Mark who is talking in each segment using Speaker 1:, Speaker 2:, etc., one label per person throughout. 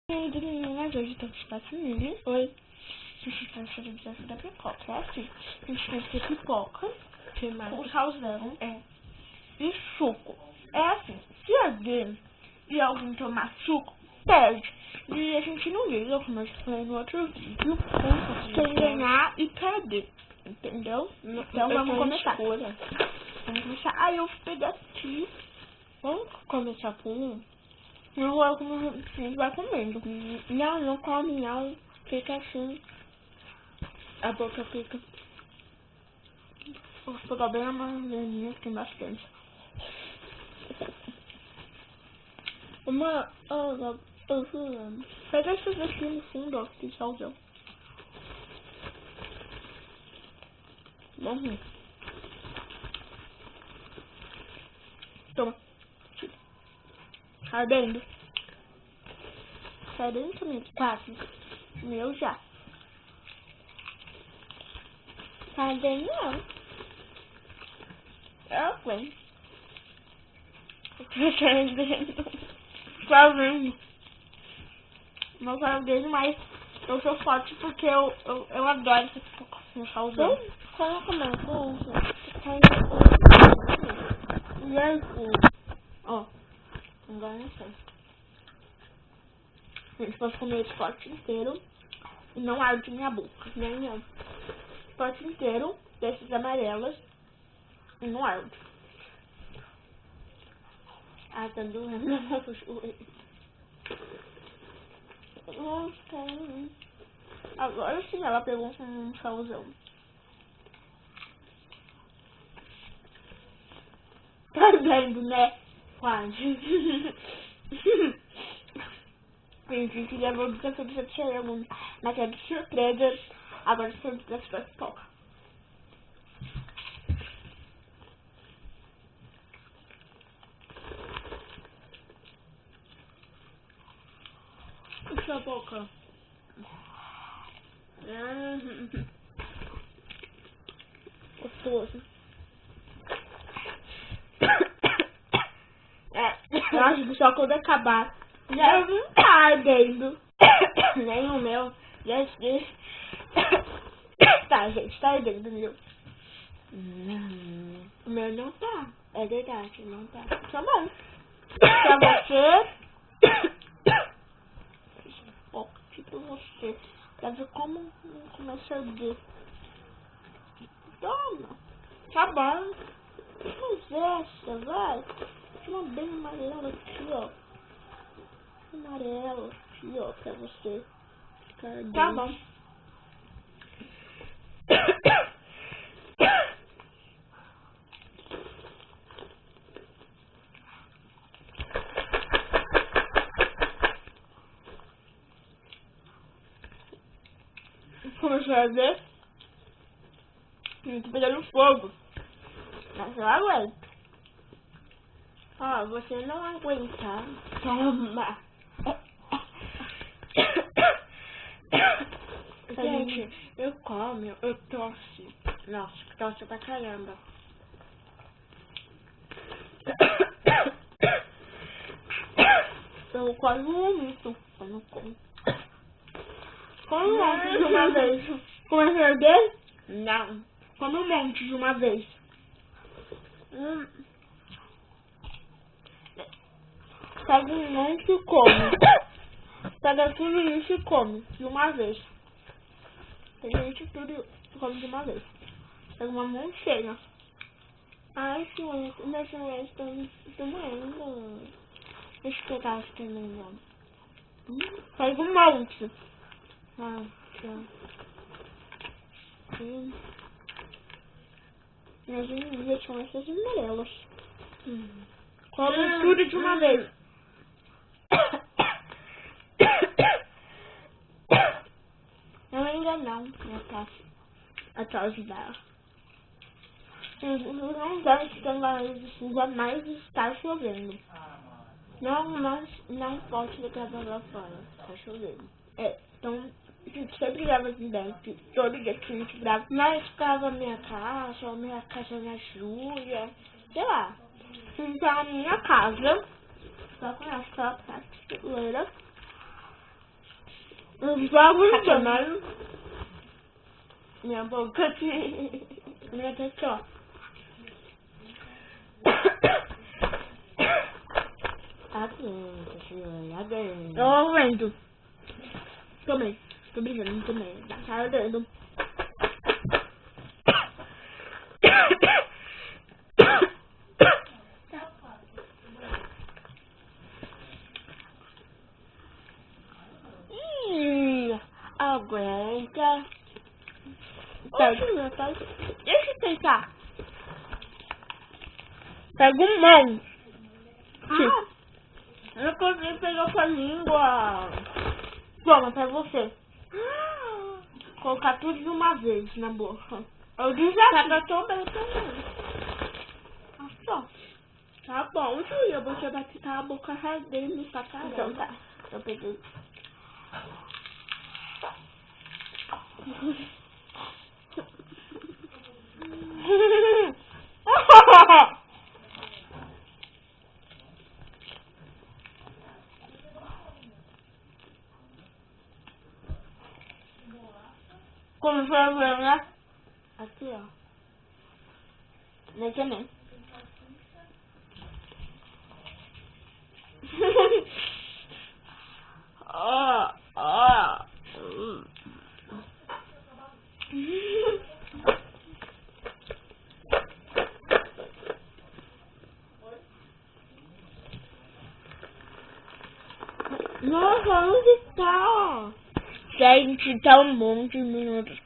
Speaker 1: E aí, meninas, hoje tem espaço nele. Oi. A gente tá fazendo o desafio da pipoca. É assim, a gente tem que ter pipoca, com salzão, e suco. É assim, se alguém e alguém tomar suco, perde. E a gente não liga, como eu falei no outro vídeo, quem ganhar e perder. Entendeu? Então vamos começar. Vamos começar. Aí eu vou pegar aqui. Vamos começar com um. Não é como a gente vai comendo. Não come, não. Fica assim. A boca fica. Vou pegar bem a maioria, que tem bastante. Pega esses aqui no fundo, ó, que salzão. Vamos. Toma. Ardendo. Sai dentro também, quase. Meu já. Tá ardendo não. Eu aguento. Tá ardendo. Tá vendo? Não tá ardendo, mas eu sou forte porque eu adoro esse salzão. Coloca mais coisa. E aí, ó. Agora não sei. A gente pode comer esse pote inteiro e não arde minha boca, nem eu. Pote inteiro desses amarelos e não arde. Ah, tá doendo o joelho. Nossa. Agora sim ela pegou um salzão. Tá vendo, né? Quase. Gente, que levou o desafio do Challenge, mas é de surpresa. Agora foi o desafio da pipoca. E sua boca? Gostoso. Eu acho que só quando acabar. Já não tá ardendo. Nem o meu. Já tá, gente, tá ardendo, viu? O meu não tá. É verdade, não tá. Tá bom. Pra você. Tipo você. Pra ver como começa a arder. Toma. Tá bom. Vamos essa, vai. Tem uma bem amarela aqui, ó. Amarelo aqui, ó, pra você ficar ardendo. Tá bom. Começou a arder. Tem que pegar no fogo. Mas eu aguento. Ó, você não aguentar. Toma. Gente, eu como, eu tosse. Nossa, tosse pra caramba. Eu quase vomito quando como. Come um monte de uma vez. Começa a arder? Não. Come um monte de uma vez. Pega um monte e come. Pega tudo isso e come de uma vez. Tem gente que tudo come de uma vez. Pega uma mão cheia. Ai, senhor, meus joelhos estão doendo. Deixa eu pegar aqui também, não. Pega um monte. Ah, tá. Mas eu já tinha essas amarelas. Come tudo de uma vez. Eu ainda não, a tosse dela. Não deve estar de chuva, mas está chovendo. Não pode ficar lá fora, está chovendo. Então, a gente sempre grava assim dentro, todo dia que a gente grava. Mas ficava minha casa, ou minha casa na Júlia, sei lá. Então, a minha casa, só com essa prateleira. Vamos chamar minha boca aqui. Minha aqui, ó. Ó, vendo. Tomei. Tô brincando, não tomei. Tá ardendo. Aguenta. Deixa eu tentar. Pega um monte. Eu consegui pegar com a língua. Toma, pra você. Colocar tudo de uma vez na boca. Eu desafio. Tá tomando também. Só. Tá bom, Júlia. Você vai ficar a boca ardendo pra caramba. Então tá. Eu peguei. Como foi ver, né? Aqui, ó. Nesse também. Nossa, onde tá? Gente, tá um monte de minutos.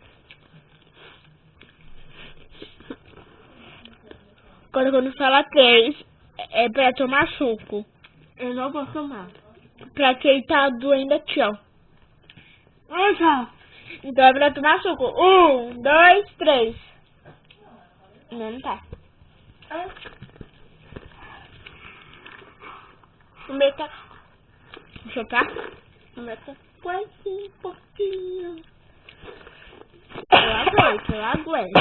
Speaker 1: Quando fala 3, é pra tomar suco. Eu não vou tomar. Pra quem tá doendo aqui, ó. Nossa. Então é pra tomar suco. 1, 2, 3. Não tá. O meu tá. Deixa eu tá? O meu tá. Pouquinho. Eu aguento.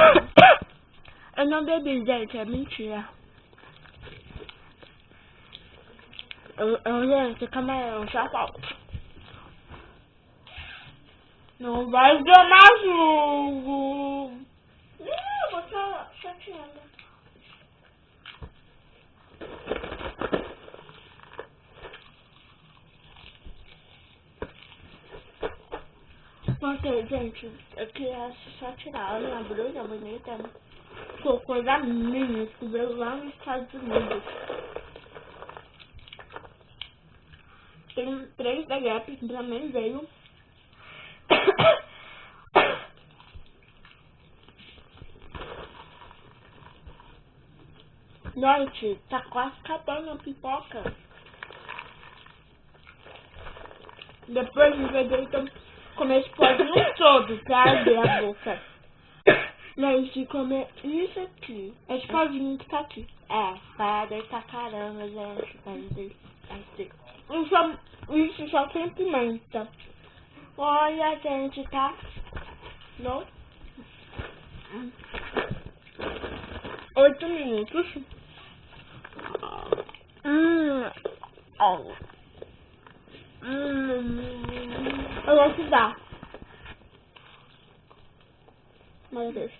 Speaker 1: Eu não bebi, gente, é mentira. Gente, calma aí, eu já volto. Não vai tomar suco. Não, vou estar chateada. Ok, gente, eu queria só tirar a minha blusa bonita. Foi coisa minha, descobriu lá nos Estados Unidos. Tem 3 da Gap que também veio. Gente, tá quase acabando a pipoca. Depois de ver, então, comer esse pozinho todo pra arder a boca. Mas de comer isso aqui, esse pozinho que tá aqui. Vai arder pra caramba, gente. Vai arder. Isso só tem pimenta. Olha, gente, tá? Não? 8 minutos. Eu vou te dar. Meu Deus.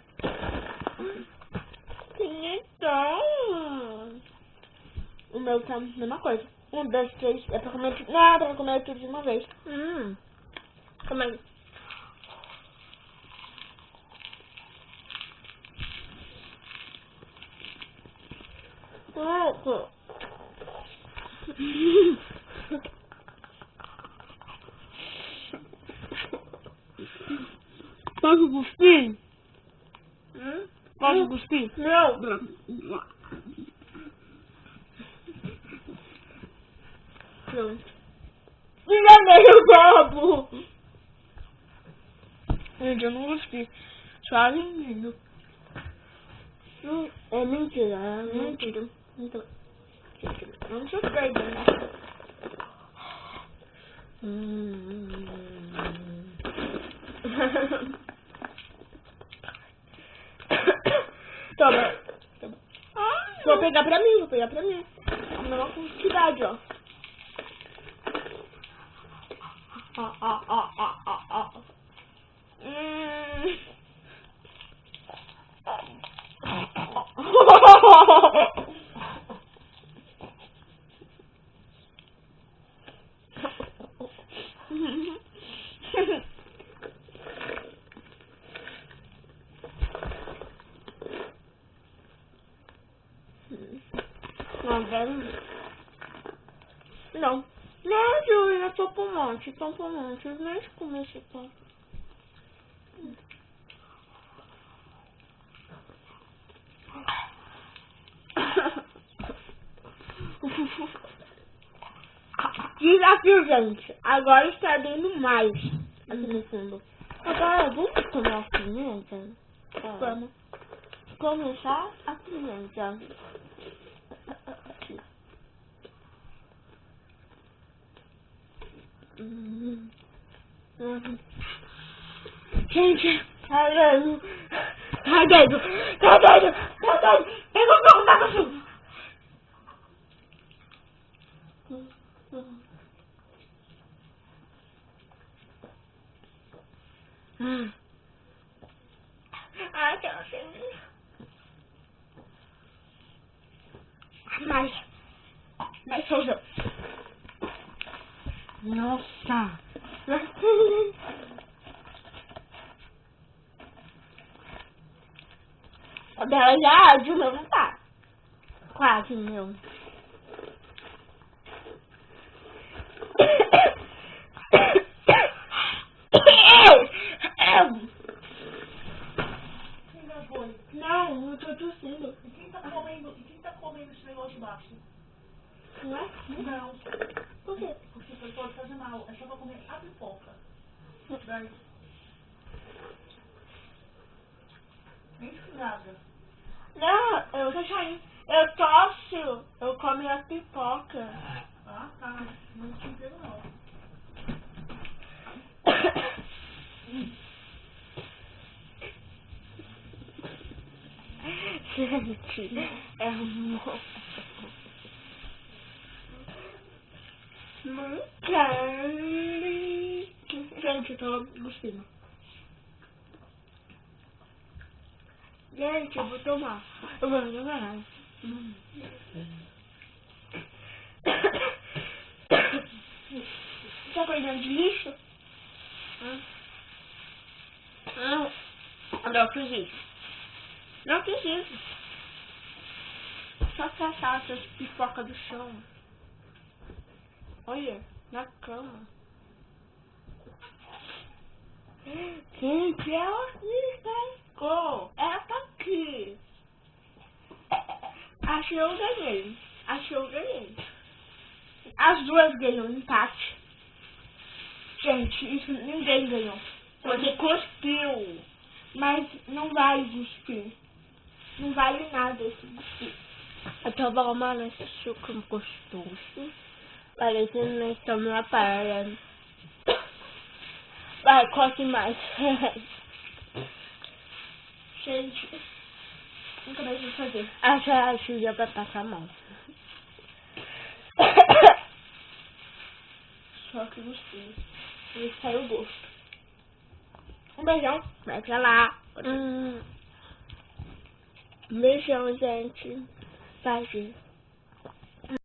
Speaker 1: Então. O meu tá a mesma coisa. 1, 2, 3. É pra comer tudo. Não, é pra comer tudo de uma vez. Calma aí. Posso cuspir? Posso cuspir? Não. Pronto. Enganei o copo. Gente, eu não cuspi. Só lindo. É mentira. É mentira. Então, eu não sou doida, né? Toma. Vou pegar pra mim. Não com quantidade, ó. vendo? Não. Não, Júlia, eu tô com um monte. Eu nem comer esse pão. Desafio, gente. Agora está dando mais aqui no fundo. Agora vamos comer a pimenta? Vamos começar a pimenta. Aqui. Gente, tá doido. Pega o pão, tá com Ai, que ansiedade. Mais feijão. Nossa. A dela já de meu não tá. Quase meu. Não, eu tô tossindo.
Speaker 2: E quem tá comendo esse negócio de baixo?
Speaker 1: Não é?
Speaker 2: Não.
Speaker 1: Por quê?
Speaker 2: Porque você pode fazer mal. É só pra comer a pipoca. Daí. Nem se engasga.
Speaker 1: Não, eu tosso. Eu como a pipoca.
Speaker 2: Ah, tá. Não te entendo, não.
Speaker 1: Gente, é amor. Gente, eu tô gostando. Gente, eu vou tomar. Eu vou tomar. Tá cuidando de lixo? Não fiz isso. Não fiz isso. Só caçar essas pipocas do chão. Olha, na cama. Gente, ela se pescou. Ela tá aqui. Acho que eu ganhei. As duas ganham empate. Gente, isso ninguém ganhou. Você cuspiu. Mas não vale cuspir. Não vale nada esse cuspir. Eu tô tomando esse suco gostoso. Parecendo que estamos na praia. Vai, corte mais. Gente, nunca mais vou fazer. Acho que já vai passar mal. Só que gostei. E saiu o gosto. Um beijão. Vai pra lá. Beijão, gente. Beijo.